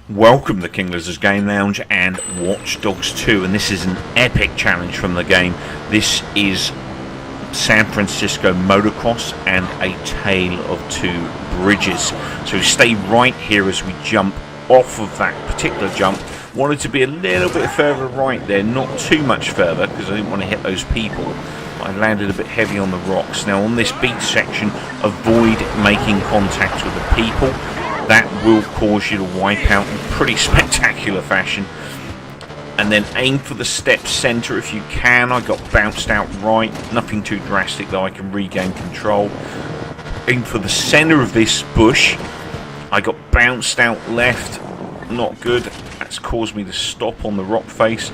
Welcome to King Lizzard's Game Lounge and Watchdogs 2, and this is an epic challenge from the game. This is San Francisco Motocross and a tale of two bridges. So stay right here as we jump off of that particular jump. Wanted to be a little bit further right there, not too much further because I didn't want to hit those people. I landed a bit heavy on the rocks. Now on this beach section, avoid making contact with the people. That will cause you to wipe out in pretty spectacular fashion. And then aim for the step centre if you can. I got bounced out right. Nothing too drastic though, I can regain control. Aim for the centre of this bush. I got bounced out left. Not good. That's caused me to stop on the rock face.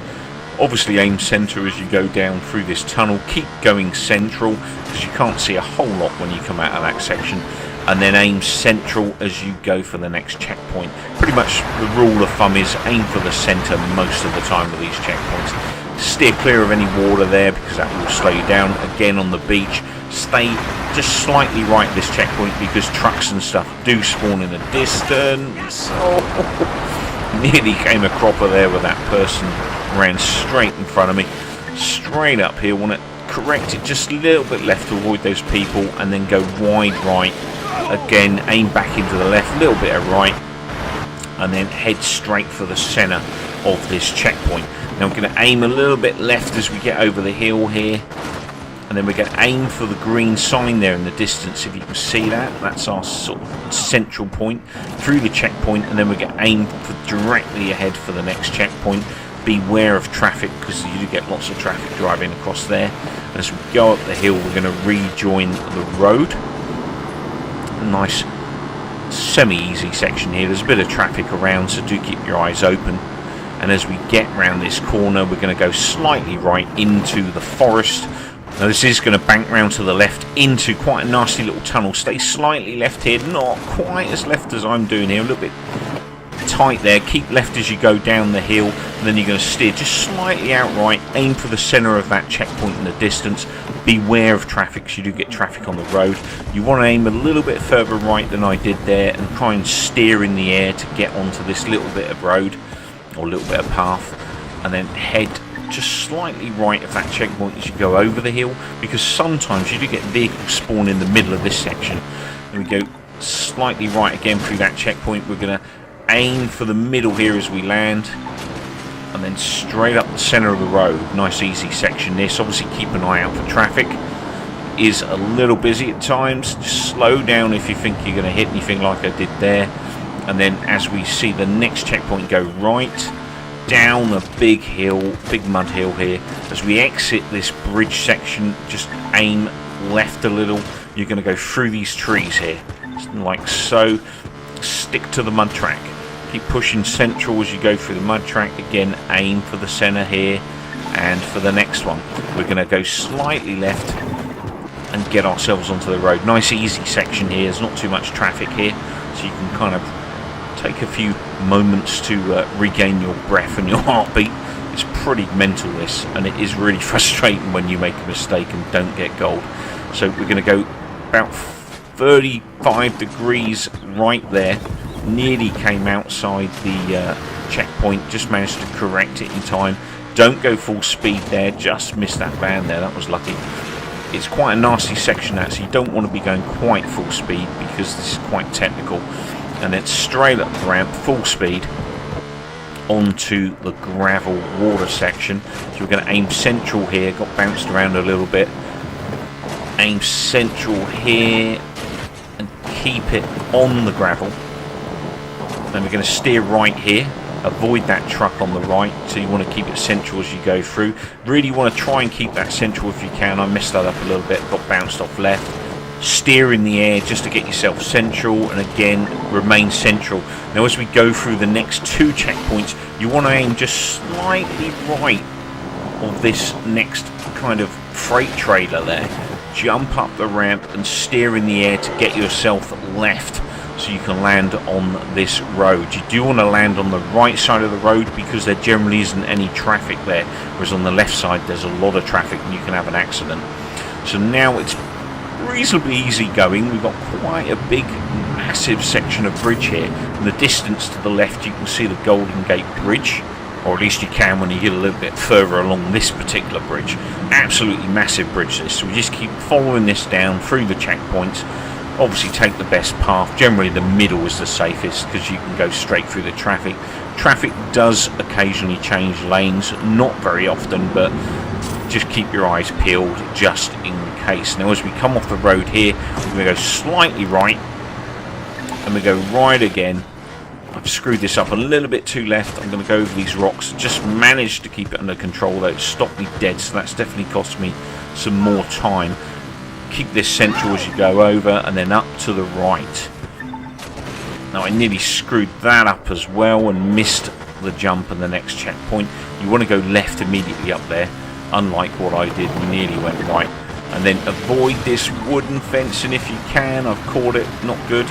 Obviously aim centre as you go down through this tunnel. Keep going central because you can't see a whole lot when you come out of that section. And then aim central as you go for the next checkpoint. Pretty much the rule of thumb is aim for the centre most of the time with these checkpoints. Steer clear of any water there because that will slow you down. Again on the beach, stay just slightly right at this checkpoint because trucks and stuff do spawn in the distance. Oh, nearly came a cropper there with that person ran straight in front of me. Straight up here, want to correct it just a little bit left to avoid those people and then go wide right. Again, aim back into the left, a little bit of right, and then head straight for the centre of this checkpoint. Now I'm going to aim a little bit left as we get over the hill here, and then we're going to aim for the green sign there in the distance. If you can see that, that's our sort of central point through the checkpoint, and then we're going to aim for directly ahead for the next checkpoint. Beware of traffic because you do get lots of traffic driving across there. And as we go up the hill, we're going to rejoin the road. Nice semi-easy section here. There's a bit of traffic around, so do keep your eyes open. And as we get round this corner, we're going to go slightly right into the forest. Now this is going to bank round to the left into quite a nasty little tunnel. Stay slightly left here, not quite as left as I'm doing here, a little bit tight there. Keep left as you go down the hill, and then you're going to steer just slightly out right. Aim for the centre of that checkpoint in the distance. Beware of traffic because you do get traffic on the road. You want to aim a little bit further right than I did there and try and steer in the air to get onto this little bit of road or a little bit of path, and then head just slightly right of that checkpoint as you go over the hill because sometimes you do get vehicles spawn in the middle of this section. And we go slightly right again through that checkpoint. We're going to aim for the middle here as we land, and then straight up the centre of the road. Nice easy section this. Obviously keep an eye out for traffic. Is a little busy at times. Just slow down if you think you're going to hit anything like I did there. And then as we see the next checkpoint, go right down a big hill, big mud hill here. As we exit this bridge section, just aim left a little. You're going to go through these trees here, like so. Stick to the mud track. Keep pushing central as you go through the mud track. Again, aim for the centre here. And for the next one, we're going to go slightly left and get ourselves onto the road. Nice easy section here. There's not too much traffic here, so you can kind of take a few moments to regain your breath and your heartbeat. It's pretty mental this, and it is really frustrating when you make a mistake and don't get gold. So we're going to go about 35 degrees right there. Nearly came outside the checkpoint, just managed to correct it in time. Don't go full speed there, just missed that van there, that was lucky. It's quite a nasty section that, so you don't want to be going quite full speed because this is quite technical. And then straight up the ramp, full speed onto the gravel water section. So we're going to aim central here, got bounced around a little bit. Aim central here and keep it on the gravel. Then we're going to steer right here, avoid that truck on the right, so you want to keep it central as you go through. Really want to try and keep that central if you can. I messed that up a little bit, got bounced off left. Steer in the air just to get yourself central, and again remain central. Now as we go through the next two checkpoints, you want to aim just slightly right of this next kind of freight trailer there. Jump up the ramp and steer in the air to get yourself left so you can land on this road. You do want to land on the right side of the road because there generally isn't any traffic there, whereas on the left side there's a lot of traffic and you can have an accident. So now it's reasonably easy going. We've got quite a big, massive section of bridge here. In the distance to the left, you can see the Golden Gate Bridge, or at least you can when you get a little bit further along this particular bridge. Absolutely massive bridge this. So we just keep following this down through the checkpoints. Obviously take the best path. Generally the middle is the safest because you can go straight through the traffic. Traffic does occasionally change lanes, not very often, but just keep your eyes peeled just in case. Now as we come off the road here, we're going to go slightly right and we go right again. I've screwed this up a little bit too left. I'm going to go over these rocks. Just managed to keep it under control, though it stopped me dead, so that's definitely cost me some more time. Keep this central as you go over and then up to the right. Now I nearly screwed that up as well and missed the jump and the next checkpoint. You want to go left immediately up there, unlike what I did, nearly went right. And then avoid this wooden fencing if you can. I've caught it, not good.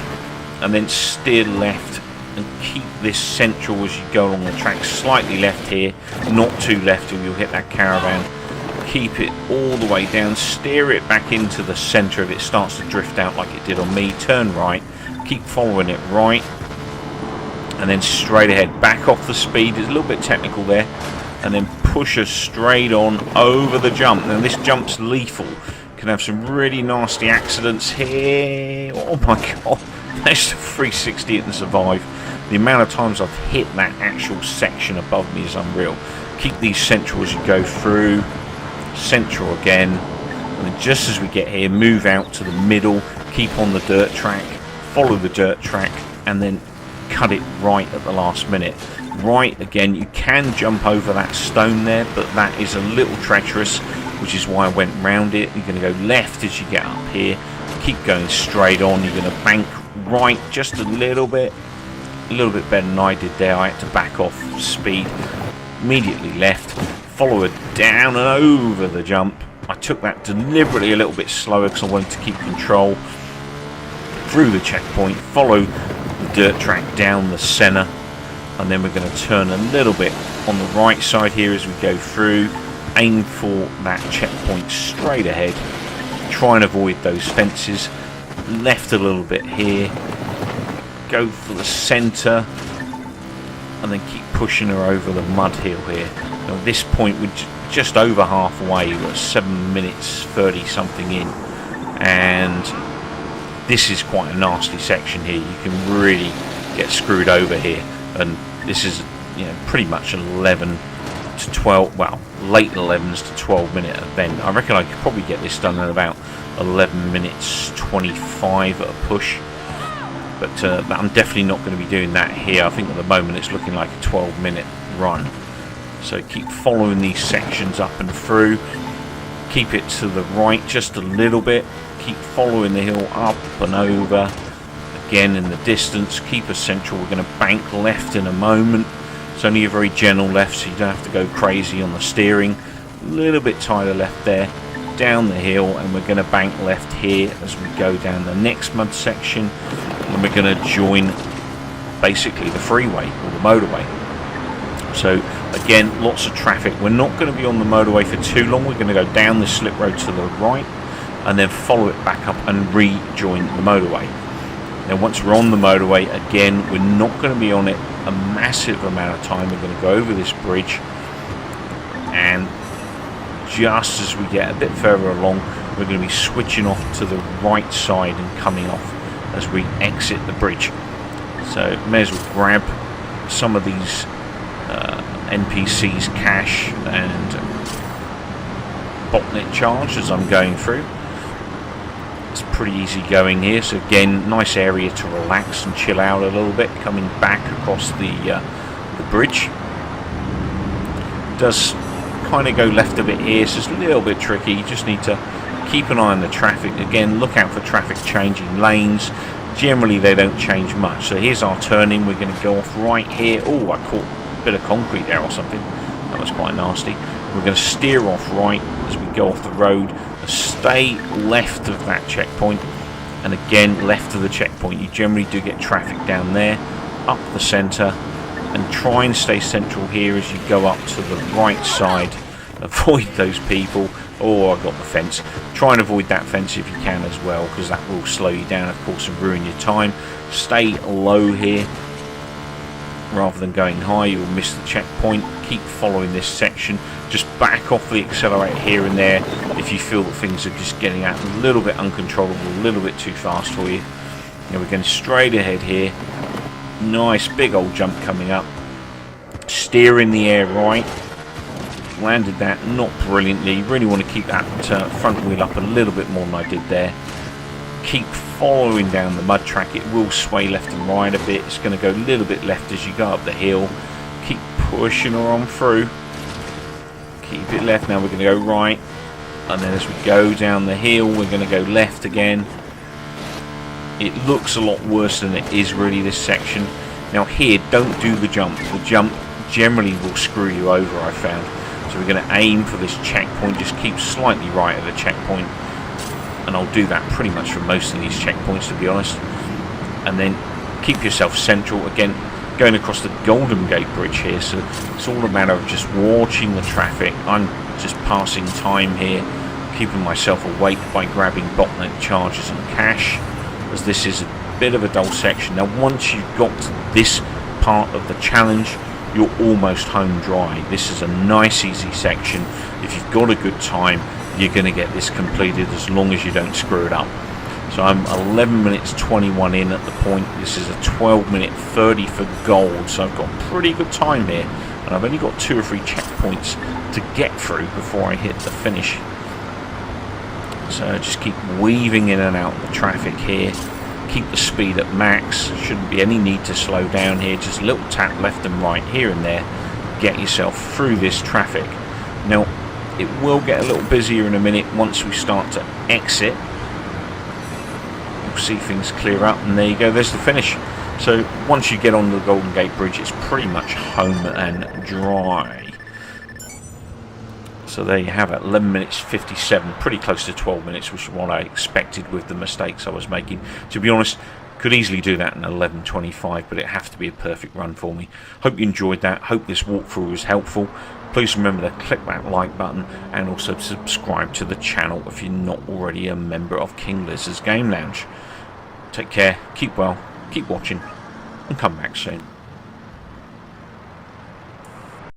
And then steer left and keep this central as you go along the track. Slightly left here, not too left or you'll hit that caravan. Keep it all the way down, steer it back into the centre if it starts to drift out like it did on me. Turn right, keep following it right, and then straight ahead. Back off the speed, it's a little bit technical there, and then push us straight on over the jump. Now this jump's lethal, can have some really nasty accidents here. Oh my god, managed to 360 it and survive. The amount of times I've hit that actual section above me is unreal. Keep these central as you go through. Central again, and then just as we get here, move out to the middle, keep on the dirt track, follow the dirt track, and then cut it right at the last minute. Right again, you can jump over that stone there, but that is a little treacherous, which is why I went round it. You're going to go left as you get up here, keep going straight on. You're going to bank right just a little bit better than I did there. I had to back off speed, immediately left, follow it down and over the jump. I took that deliberately a little bit slower because I wanted to keep control. Through the checkpoint, follow the dirt track down the centre, and then we're going to turn a little bit on the right side here as we go through. Aim for that checkpoint straight ahead. Try and avoid those fences. Left a little bit here. Go for the centre, and then keep pushing her over the mud hill here. Now at this point we're just over halfway. We're 7 minutes 30 something in, and this is quite a nasty section here. You can really get screwed over here, and this is, you know, pretty much 11 to 12, well, late 11s to 12 minute event. I reckon I could probably get this done in about 11 minutes 25 at a push. But I'm definitely not going to be doing that here. I think at the moment it's looking like a 12-minute run. So keep following these sections up and through. Keep it to the right just a little bit. Keep following the hill up and over. Again in the distance, keep us central. We're going to bank left in a moment. It's only a very gentle left, so you don't have to go crazy on the steering. A little bit tighter left there. Down the hill, and we're going to bank left here as we go down the next mud section, and we're going to join basically the freeway or the motorway. So again, lots of traffic. We're not going to be on the motorway for too long. We're going to go down the slip road to the right and then follow it back up and rejoin the motorway. Now once we're on the motorway, again, we're not going to be on it a massive amount of time. We're going to go over this bridge, and just as we get a bit further along, we're going to be switching off to the right side and coming off as we exit the bridge. So may as well grab some of these NPCs cash and botnet charge as I'm going through. It's pretty easy going here, so again, nice area to relax and chill out a little bit coming back across the bridge. Does kind of go left a bit here, so it's a little bit tricky. You just need to keep an eye on the traffic. Again, look out for traffic changing lanes. Generally they don't change much. So here's our turning. We're going to go off right here. Oh, I caught a bit of concrete there or something. That was quite nasty. We're going to steer off right as we go off the road. Stay left of that checkpoint, and again left of the checkpoint. You generally do get traffic down there. Up the centre, and try and stay central here as you go up to the right side. Avoid those people. Oh, I got the fence. Try and avoid that fence if you can as well, because that will slow you down, of course, and ruin your time. Stay low here rather than going high. You'll miss the checkpoint. Keep following this section. Just back off the accelerator here and there if you feel that things are just getting out a little bit uncontrollable, a little bit too fast for you. Now we're going straight ahead here. Nice big old jump coming up. Steer in the air right. Landed that not brilliantly. Really want to keep that front wheel up a little bit more than I did there. Keep following down the mud track. It will sway left and right a bit. It's going to go a little bit left as you go up the hill. Keep pushing her on through. Keep it left. Now we're going to go right, and then as we go down the hill we're going to go left again. It looks a lot worse than it is really, this section. Now here, don't do the jump. The jump generally will screw you over, I found. So we're going to aim for this checkpoint. Just keep slightly right of the checkpoint, and I'll do that pretty much for most of these checkpoints, to be honest. And then keep yourself central. Again, going across the Golden Gate Bridge here, so it's all a matter of just watching the traffic. I'm just passing time here, keeping myself awake by grabbing botnet charges and cash, as this is a bit of a dull section. Now once you've got to this part of the challenge, you're almost home dry. This is a nice easy section. If you've got a good time, you're going to get this completed as long as you don't screw it up. So I'm 11 minutes 21 in at the point. This is a 12 minute 30 for gold, so I've got pretty good time here, and I've only got 2 or 3 checkpoints to get through before I hit the finish. So just keep weaving in and out the traffic here. Keep the speed at max. Shouldn't be any need to slow down here. Just a little tap left and right here and there. Get yourself through this traffic. Now it will get a little busier in a minute once we start to exit. You'll see things clear up, and there you go, there's the finish. So once you get on the Golden Gate Bridge, it's pretty much home and dry. So there you have it, 11 minutes 57, pretty close to 12 minutes, which is what I expected with the mistakes I was making. To be honest, could easily do that in 11:25, but it have to be a perfect run for me. Hope you enjoyed that. Hope this walkthrough was helpful. Please remember to click that like button and also subscribe to the channel if you're not already a member of King Lizzard's Game Lounge. Take care, keep well, keep watching, and come back soon.